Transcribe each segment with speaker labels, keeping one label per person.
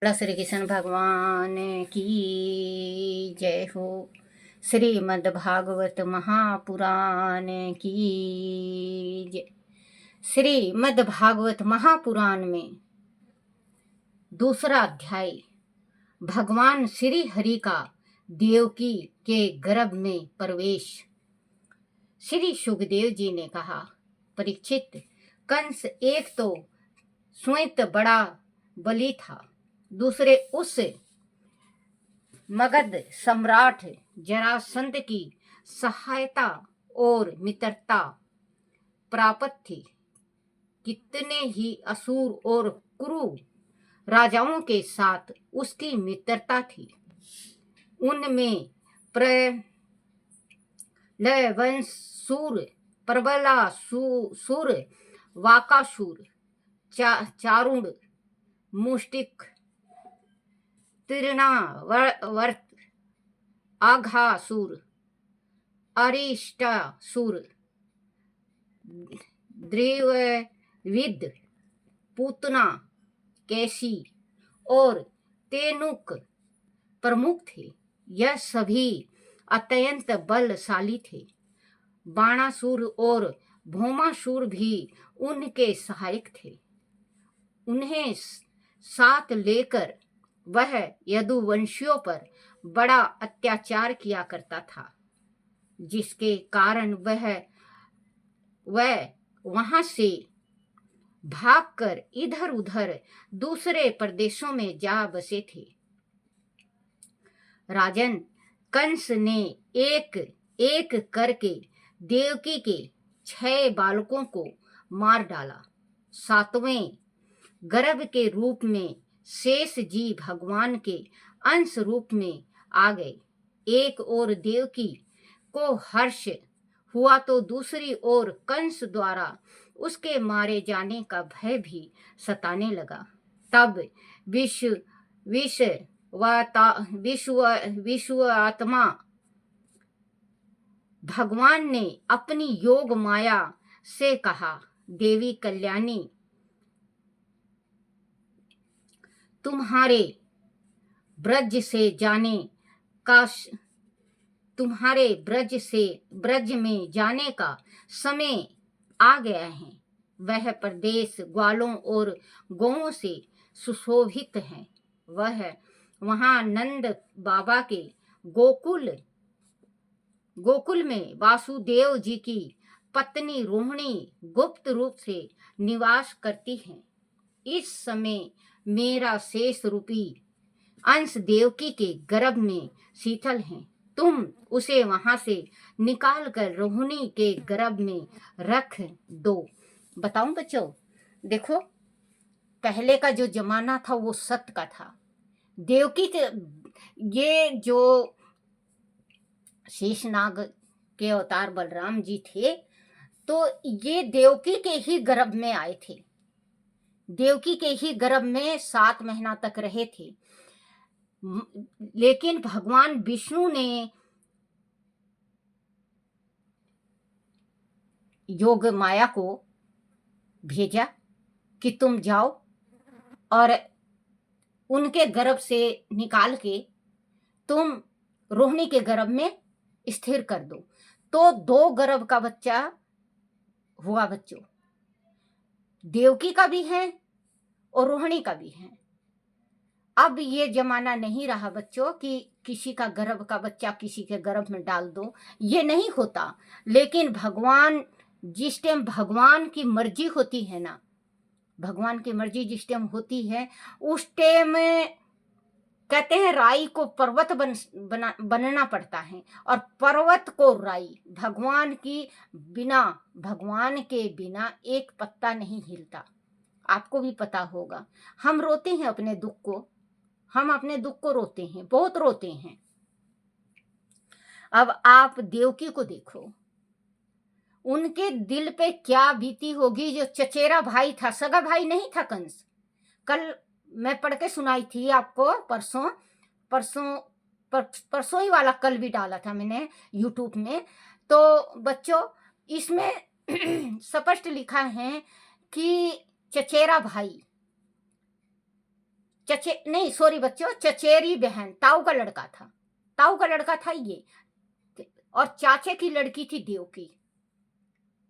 Speaker 1: बोला श्री कृष्ण भगवान की जय हो। श्रीमद् भागवत महापुराण की जय। श्रीमद् भागवत महापुराण में दूसरा अध्याय भगवान श्री हरि का देवकी के गर्भ में प्रवेश। श्री सुखदेव जी ने कहा, परीक्षित, कंस एक तो स्वयं बड़ा बली था, दूसरे उस मगध सम्राट जरासंध की सहायता और मित्रता प्राप्त थी। कितने ही असुर और कुरु राजाओं के साथ उसकी मित्रता थी। उनमें प्रलयवंशूर, प्रबलासुर, वाकासुर, चारुण, मुष्टिक, तीर्णावर्त, आघासुर, अरिष्टासुर, द्रविड़, पूतना, कैसी और तेनुक प्रमुख थे। यह सभी अत्यंत बलशाली थे। बाणासुर और भौमासुर भी उनके सहायक थे। उन्हें साथ लेकर वह यदुवंशियों पर बड़ा अत्याचार किया करता था, जिसके कारण वह वहां से भागकर इधर उधर दूसरे प्रदेशों में जा बसे थे। राजन, कंस ने एक एक करके देवकी के 6 बालकों को मार डाला। 7वें गर्भ के रूप में शेष जी भगवान के अंश रूप में आ गए। एक ओर देवकी को हर्ष हुआ तो दूसरी ओर कंस द्वारा उसके मारे जाने का भय भी सताने लगा। तब विश्व आत्मा भगवान ने अपनी योग माया से कहा, देवी कल्याणी, तुम्हारे ब्रज में जाने का समय आ गया है। वह प्रदेश ग्वालों और गौओं से सुशोभित है। वहां नंद बाबा के गोकुल में वासुदेव जी की पत्नी रोहिणी गुप्त रूप से निवास करती है। इस समय मेरा शेष रूपी अंश देवकी के गर्भ में शीतल है। तुम उसे वहां से निकाल कर रोहिणी के गर्भ में रख दो। बताऊं बच्चों, देखो, पहले का जो जमाना था वो सत्य का था। देवकी के ये जो शेषनाग के अवतार बलराम जी थे, तो ये देवकी के ही गर्भ में आए थे। देवकी के ही गर्भ में 7 महीना तक रहे थे। लेकिन भगवान विष्णु ने योग माया को भेजा कि तुम जाओ और उनके गर्भ से निकाल के तुम रोहिणी के गर्भ में स्थिर कर दो। तो 2 गर्भ का बच्चा हुआ बच्चों, देवकी का भी है और रोहिणी का भी है। अब ये जमाना नहीं रहा बच्चों कि किसी का गर्भ का बच्चा किसी के गर्भ में डाल दो, ये नहीं होता। लेकिन भगवान जिस टाइम भगवान की मर्जी होती है ना, भगवान की मर्जी जिस टाइम होती है उस टाइम कहते हैं राई को पर्वत बनना पड़ता है, और पर्वत को राई। भगवान के बिना एक पत्ता नहीं हिलता। आपको भी पता होगा, हम रोते हैं अपने दुख को, हम अपने दुख को रोते हैं, बहुत रोते हैं। अब आप देवकी को देखो, उनके दिल पे क्या बीती होगी। जो चचेरा भाई था, सगा भाई नहीं था कंस। कल मैं पढ़ के सुनाई थी आपको, परसों ही वाला कल भी डाला था मैंने यूट्यूब में। तो बच्चों, इसमें स्पष्ट लिखा है कि चचेरा भाई चचे नहीं, सॉरी बच्चों, चचेरी बहन, ताऊ का लड़का था, ताऊ का लड़का था ये, और चाचे की लड़की थी देवकी।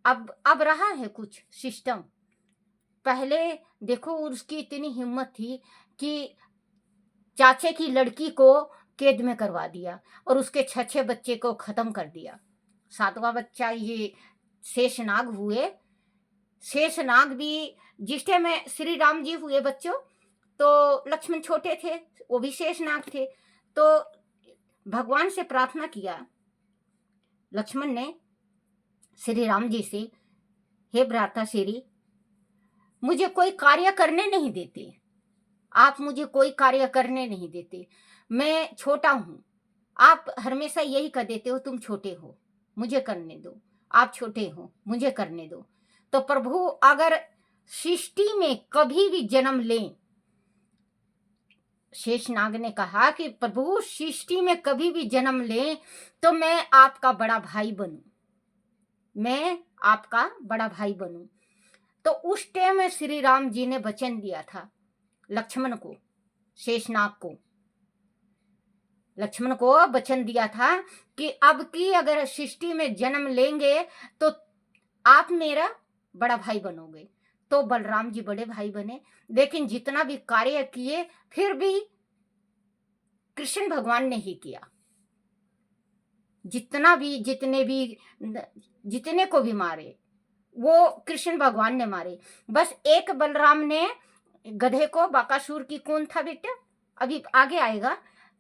Speaker 1: अब रहा है कुछ सिस्टम। पहले देखो उसकी इतनी हिम्मत थी कि चाचे की लड़की को कैद में करवा दिया और उसके 6 बच्चे को खत्म कर दिया। 7वां बच्चा ये शेषनाग हुए। शेषनाग भी जिस टाइम में श्री राम जी हुए बच्चों, तो लक्ष्मण छोटे थे, वो भी शेषनाग थे। तो भगवान से प्रार्थना किया लक्ष्मण ने श्री राम जी से, हे भ्राता श्री, मुझे कोई कार्य करने नहीं देते, आप मुझे कोई कार्य करने नहीं देते, मैं छोटा हूं, आप हमेशा यही कह देते हो तुम छोटे हो, मुझे करने दो, आप छोटे हो, मुझे करने दो। तो प्रभु अगर सृष्टि में कभी भी जन्म लें, शेषनाग ने कहा कि प्रभु सृष्टि में कभी भी जन्म लें तो मैं आपका बड़ा भाई बनूं, मैं आपका बड़ा भाई बनूं। तो उस टाइम में श्री राम जी ने वचन दिया था लक्ष्मण को, शेषनाग को, लक्ष्मण को वचन दिया था कि अब की अगर सृष्टि में जन्म लेंगे तो आप मेरा बड़ा भाई बनोगे। तो बलराम जी बड़े भाई बने, लेकिन जितना भी कार्य किए फिर भी कृष्ण भगवान ने ही किया। जितने को भी मारे वो कृष्ण भगवान ने मारे। बस एक बलराम ने गधे को, बाकासुर की कौन था बेटा, अभी आगे आएगा,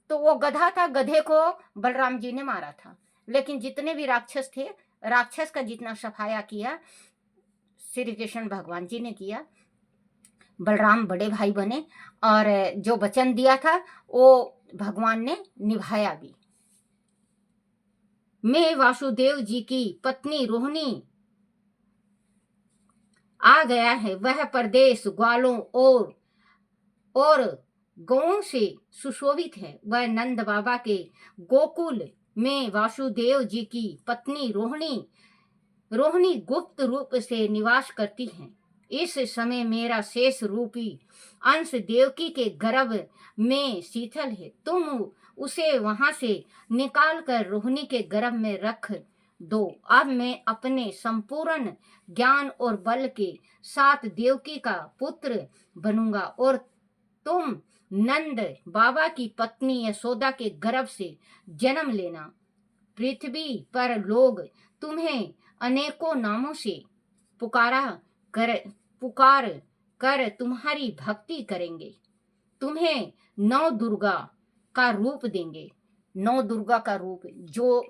Speaker 1: तो वो गधा था, गधे को बलराम जी ने मारा था। लेकिन जितने भी राक्षस थे, राक्षस का जितना सफाया किया श्री कृष्ण भगवान जी ने किया। बलराम बड़े भाई बने और जो वचन दिया था वो भगवान ने निभाया भी। मैं वासुदेव जी की पत्नी रोहिणी आ गया है, वह प्रदेश ग्वालों और गौओं से सुशोभित है। वह नंद बाबा के गोकुल में वासुदेव जी की पत्नी रोहिणी गुप्त रूप से निवास करती है। इस समय मेरा शेष रूपी अंश देवकी के गर्भ में शीतल है, तुम उसे वहां से निकाल कर रोहिणी के गर्भ में रख दो। अब मैं अपने संपूर्ण ज्ञान और बल के साथ देवकी का पुत्र बनूंगा और तुम नंद बाबा की पत्नी यशोदा के गर्भ से जन्म लेना। पृथ्वी पर लोग तुम्हें अनेकों नामों से पुकार कर तुम्हारी भक्ति करेंगे, तुम्हें 9 दुर्गा का रूप देंगे। 9 दुर्गा का रूप जो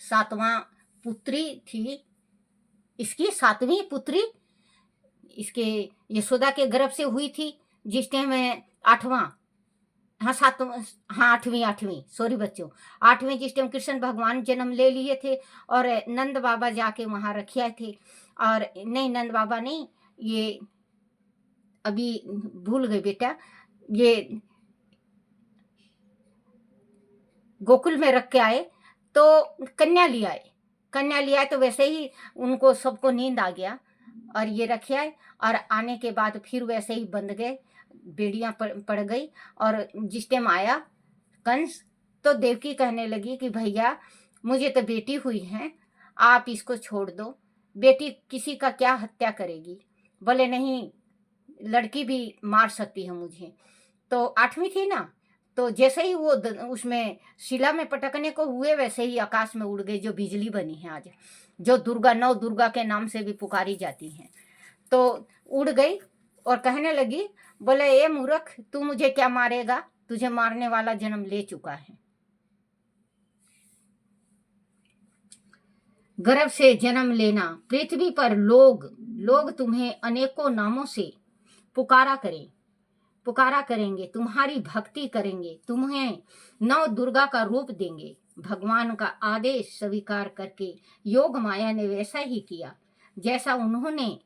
Speaker 1: 7वां पुत्री थी, इसकी 7वीं पुत्री इसके यशोदा के गर्भ से हुई थी, जिस टाइम 8वां, हाँ 7वां, हाँ 8वीं, सॉरी बच्चों, 8वीं जिस टाइम कृष्ण भगवान जन्म ले लिए थे और नंद बाबा जाके वहां रखे थे। और नहीं, नंद बाबा नहीं, ये अभी भूल गए बेटा, ये गोकुल में रख के आए तो कन्या ले आए तो वैसे ही उनको सबको नींद आ गया और ये रखे आए, और आने के बाद फिर वैसे ही बंद गए, बेड़ियां पड़ गई। और जिस टाइम आया कंस, तो देवकी कहने लगी कि भैया मुझे तो बेटी हुई है, आप इसको छोड़ दो, बेटी किसी का क्या हत्या करेगी। बोले नहीं, लड़की भी मार सकती है मुझे। तो 8वीं थी ना, तो जैसे ही वो उसमें शिला में पटकने को हुए वैसे ही आकाश में उड़ गई, जो बिजली बनी है आज, जो दुर्गा 9 दुर्गा के नाम से भी पुकारी जाती हैं। तो उड़ गई और कहने लगी, बोले ए मूर्ख, तू मुझे क्या मारेगा, तुझे मारने वाला जन्म ले चुका है। गर्भ से जन्म लेना, पृथ्वी पर लोग तुम्हें अनेकों नामों से पुकारा करेंगे, तुम्हारी भक्ति करेंगे, तुम्हें 9 दुर्गा का रूप देंगे। भगवान का आदेश स्वीकार करके योग माया ने वैसा ही किया जैसा उन्होंने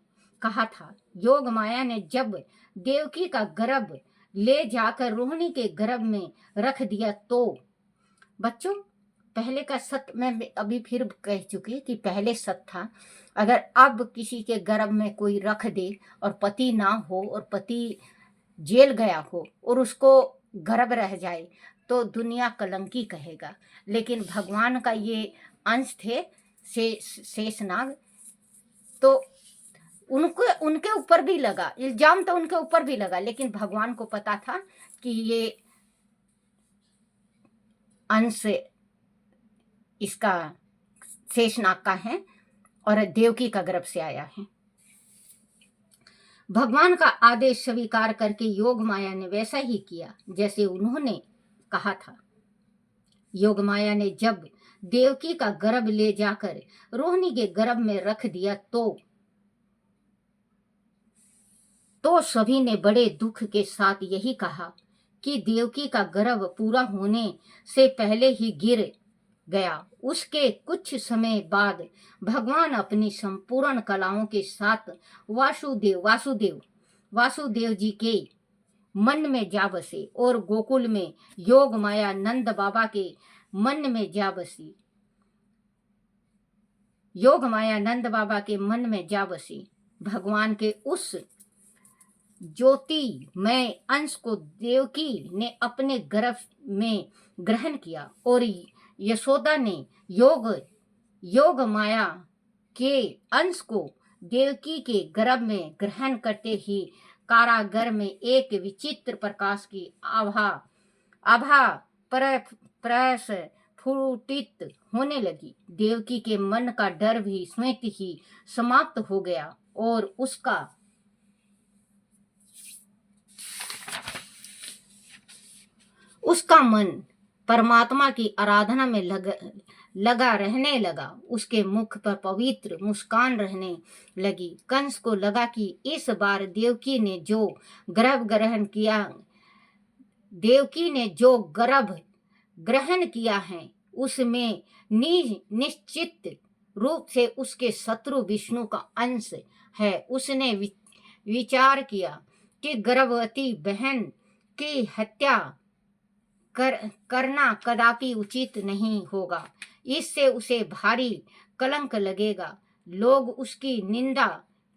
Speaker 1: कहा था। योग माया ने जब देवकी का गर्भ ले जाकर रोहिणी के गर्भ में रख दिया, तो बच्चों पहले का सत्य मैं अभी फिर कह चुकी कि पहले सत्य था। अगर अब किसी के गर्भ में कोई रख दे और पति ना हो और पति जेल गया हो और उसको गर्भ रह जाए तो दुनिया कलंकी कहेगा। लेकिन भगवान का ये अंश थे शेषनाग, तो उनको उनके ऊपर भी लगा इल्जाम, तो उनके ऊपर भी लगा, लेकिन भगवान को पता था कि ये अंश इसका शेषनाग का है और देवकी का गर्भ से आया है। भगवान का आदेश स्वीकार करके योग माया ने वैसा ही किया जैसे उन्होंने कहा था। योग माया ने जब देवकी का गर्भ ले जाकर रोहिणी के गर्भ में रख दिया तो सभी ने बड़े दुख के साथ यही कहा कि देवकी का गर्भ पूरा होने से पहले ही गिर गया। उसके कुछ समय बाद भगवान अपनी संपूर्ण कलाओं के साथ वासुदेव जी के मन में जा बसे और गोकुल में योग माया नंद बाबा के मन में जा बसी। योग माया नंद बाबा के मन में जा बसी। भगवान के उस ज्योतिमय अंश को देवकी ने अपने गर्भ में ग्रहण किया और यशोदा ने योग माया के अंश को देवकी के गर्भ में ग्रहण करते ही कारागार में एक विचित्र प्रकाश की आभा प्रस्फुटित होने लगी। देवकी के मन का डर भी स्वयं ही समाप्त हो गया और उसका मन परमात्मा की आराधना में लगा रहने लगा। उसके मुख पर पवित्र मुस्कान रहने लगी। कंस को लगा कि इस बार देवकी ने जो गर्भ ग्रहण किया है उसमें निश्चित रूप से उसके शत्रु विष्णु का अंश है। उसने विचार किया कि गर्भवती बहन की हत्या करना कदापि उचित नहीं होगा। इससे उसे भारी कलंक लगेगा, लोग उसकी निंदा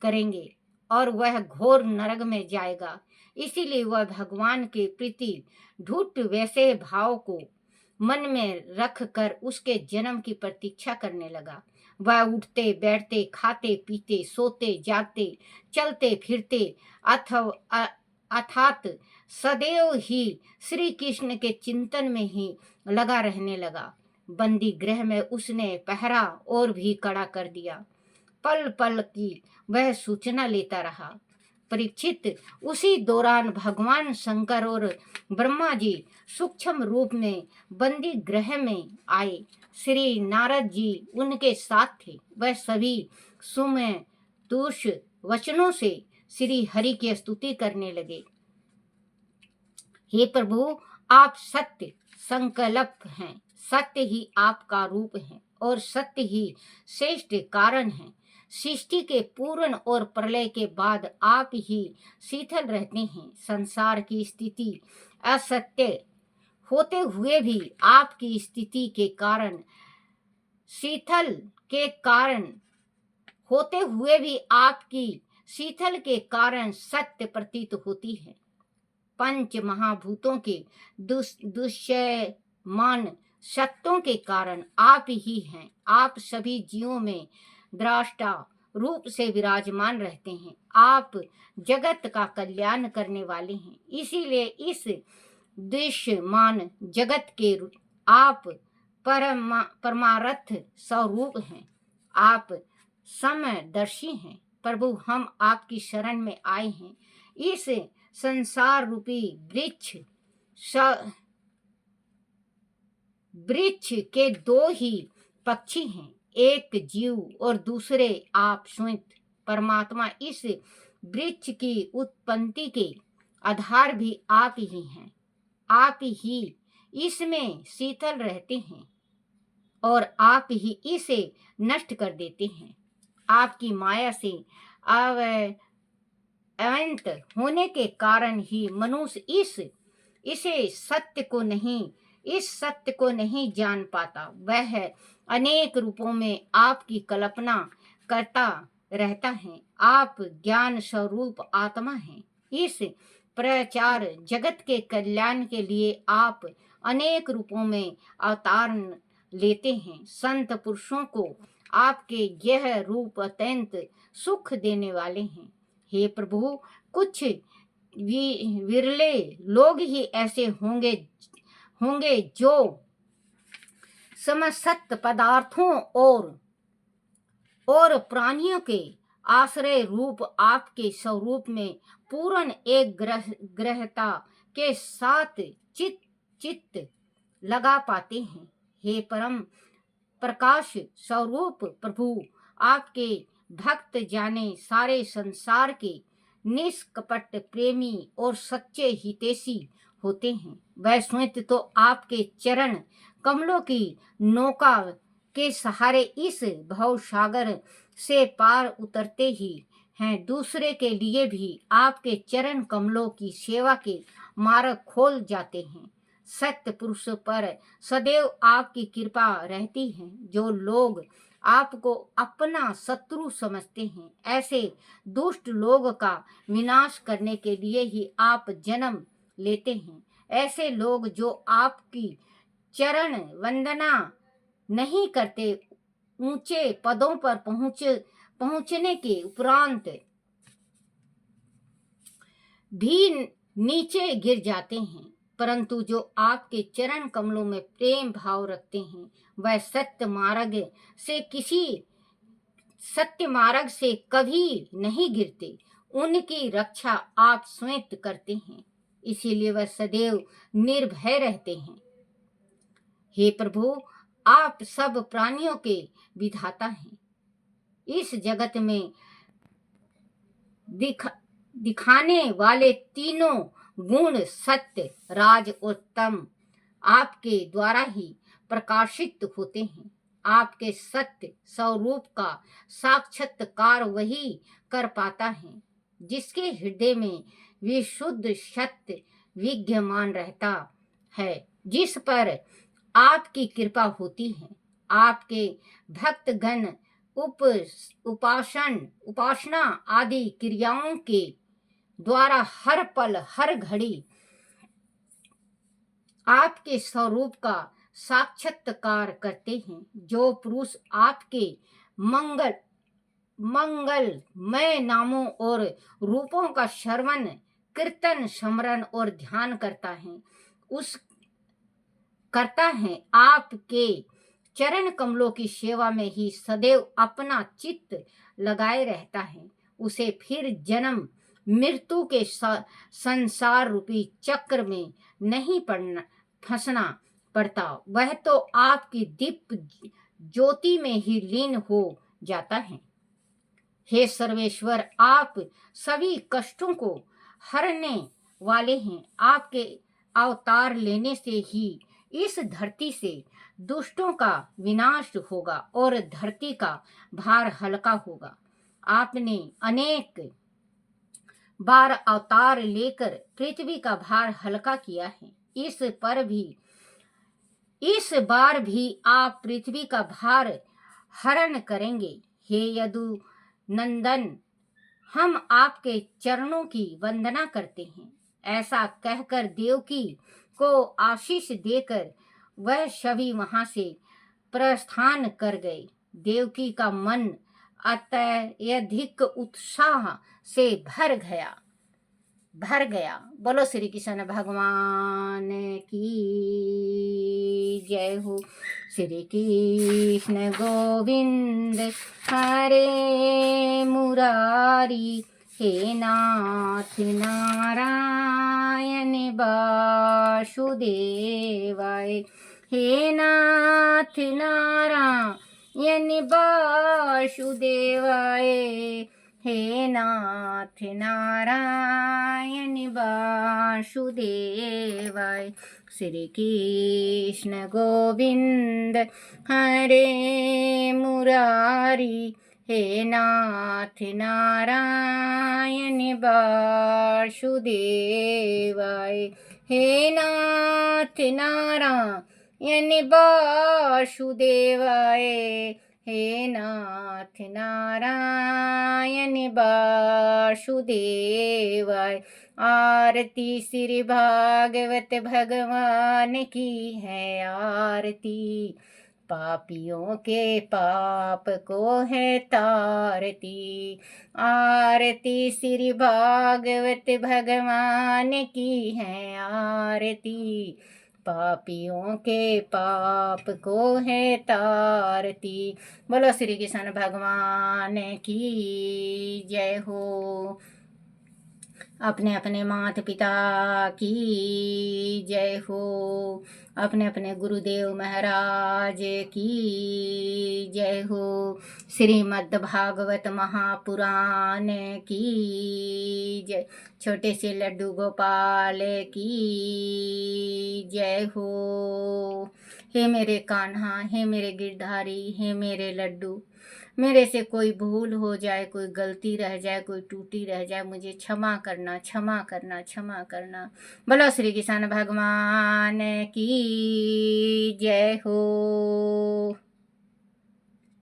Speaker 1: करेंगे और वह घोर नरक में जाएगा। इसीलिए वह भगवान के प्रति ढूढ़ वैसे भाव को मन में रख कर उसके जन्म की प्रतीक्षा करने लगा। वह उठते बैठते, खाते पीते, सोते जागते, चलते फिरते अर्थात सदैव ही श्री कृष्ण के चिंतन में ही लगा रहने लगा। बंदी गृह में उसने पहरा और भी कड़ा कर दिया। पल पल की वह सूचना लेता रहा। परीक्षित, उसी दौरान भगवान शंकर और ब्रह्मा जी सूक्ष्म रूप में बंदी गृह में आए। श्री नारद जी उनके साथ थे। वह सभी सुमय तुष वचनों से श्री हरि की स्तुति करने लगे। हे प्रभु, आप सत्य संकल्प हैं, सत्य ही आपका रूप है और सत्य ही श्रेष्ठ कारण है। सृष्टि के पूर्ण और प्रलय के बाद आप ही शीतल रहते हैं। संसार की स्थिति असत्य होते हुए भी आपकी स्थिति के कारण शीतल के कारण सत्य प्रतीत होती है। पंच महाभूतों के दुष्यमान सत्यों के कारण आप ही हैं। आप सभी जीवों में दृष्टा रूप से विराजमान रहते हैं। आप जगत का कल्याण करने वाले हैं। इसीलिए इस दृश्यमान जगत के आप परमार्थ स्वरूप हैं। आप समदर्शी हैं। प्रभु, हम आपकी शरण में आए हैं। इस संसार रूपी वृक्ष के दो ही पक्षी हैं, एक जीव और दूसरे आप स्वयं परमात्मा। इस वृक्ष की उत्पत्ति के आधार भी आप ही हैं। आप ही इसमें शीतल रहते हैं और आप ही इसे नष्ट कर देते हैं। आपकी माया से अनंत होने के कारण ही मनुष्य इस सत्य को नहीं जान पाता। वह अनेक रूपों में आपकी कल्पना करता रहता है। आप ज्ञान स्वरूप आत्मा हैं। इस प्रचार जगत के कल्याण के लिए आप अनेक रूपों में अवतार लेते हैं। संत पुरुषों को आपके यह रूप अत्यंत सुख देने वाले हैं। हे प्रभु, कुछ विरले लोग ही ऐसे होंगे जो समस्त पदार्थों और प्राणियों के आश्रय रूप आपके स्वरूप में पूर्ण एक ग्रहता के साथ चित्त लगा पाते हैं। हे परम प्रकाश स्वरूप प्रभु, आपके भक्त जाने सारे संसार के निष्कपट प्रेमी और सच्चे हितैषी होते हैं। वह स्वयं तो आपके चरण कमलों की नौका के सहारे इस भव सागर से पार उतरते ही हैं, दूसरे के लिए भी आपके चरण कमलों की सेवा के मार्ग खोल जाते हैं। सत्य पुरुष पर सदैव आपकी कृपा रहती है। जो लोग आपको अपना शत्रु समझते हैं, ऐसे दुष्ट लोग का विनाश करने के लिए ही आप जन्म लेते हैं। ऐसे लोग जो आपकी चरण वंदना नहीं करते, ऊंचे पदों पर पहुंचने के उपरांत भी नीचे गिर जाते हैं, परंतु जो आपके चरण कमलों में प्रेम भाव रखते हैं, वह सत्य मार्ग से कभी नहीं गिरते। उनकी रक्षा आप स्वयं करते हैं, इसीलिए वह सदैव निर्भय रहते हैं। हे प्रभु, आप सब प्राणियों के विधाता हैं। इस जगत में दिखाने वाले तीनों गुण सत्य, राज और तम आपके द्वारा ही प्रकाशित होते हैं। आपके सत्य स्वरूप का साक्षात्कार वही कर पाता है जिसके हृदय में विशुद्ध सत्य विद्यमान रहता है, जिस पर आपकी कृपा होती है। आपके भक्तगण उपासना आदि क्रियाओं के द्वारा हर पल हर घड़ी आपके स्वरूप का साक्षात्कार करते हैं। जो पुरुष आपके मंगलमय नामों और रूपों का श्रवण कीर्तन स्मरण और ध्यान करता है, आपके चरण कमलों की सेवा में ही सदैव अपना चित्त लगाए रहता है, उसे फिर जन्म मृत्यु के संसार रूपी चक्र में नहीं फंसना पड़ता। वह तो आपकी दीप्त ज्योति में ही लीन हो जाता है। हे सर्वेश्वर, आप सभी कष्टों को हरने वाले हैं। आपके अवतार लेने से ही इस धरती से दुष्टों का विनाश होगा और धरती का भार हल्का होगा। आपने अनेक बार अवतार लेकर पृथ्वी का भार हल्का किया है। इस बार भी आप पृथ्वी का भार हरण करेंगे। हे यदु नंदन, हम आपके चरणों की वंदना करते हैं। ऐसा कहकर देवकी को आशीष देकर वह सभी वहां से प्रस्थान कर गए। देवकी का मन अत्यधिक उत्साह से भर गया। बोलो श्री कृष्ण भगवान की जय हो। श्री कृष्ण गोविंद हरे मुरारी, हे नाथ नारायण वासुदेवाय, हे नाथ नारायण वासुदेवाय, हे नाथ नारायण वासुदेवाय। श्री कृष्ण गोविंद हरे मुरारी, हे नाथ नारायण वासुदेवाय, हे नाथ नारायण वासुदेवाय, हे नाथ नारायण वासुदेवाय। आरती श्री भागवत भगवान की है आरती। पापियों के पाप को है तारती। आरती श्री भागवत भगवान की है आरती। पापियों के पाप को है तारती। बोलो श्री कृष्ण भगवान की जय हो। अपने अपने माता पिता की जय हो। अपने अपने गुरुदेव महाराज की जय हो। श्रीमद् भागवत महापुराण की जय। छोटे से लड्डू गोपाल की जय हो। हे मेरे कान्हा, हे मेरे गिरधारी, हे मेरे लड्डू, मेरे से कोई भूल हो जाए, कोई गलती रह जाए, कोई टूटी रह जाए, मुझे क्षमा करना, क्षमा करना, क्षमा करना। बोलो श्री कृष्ण भगवान की जय हो।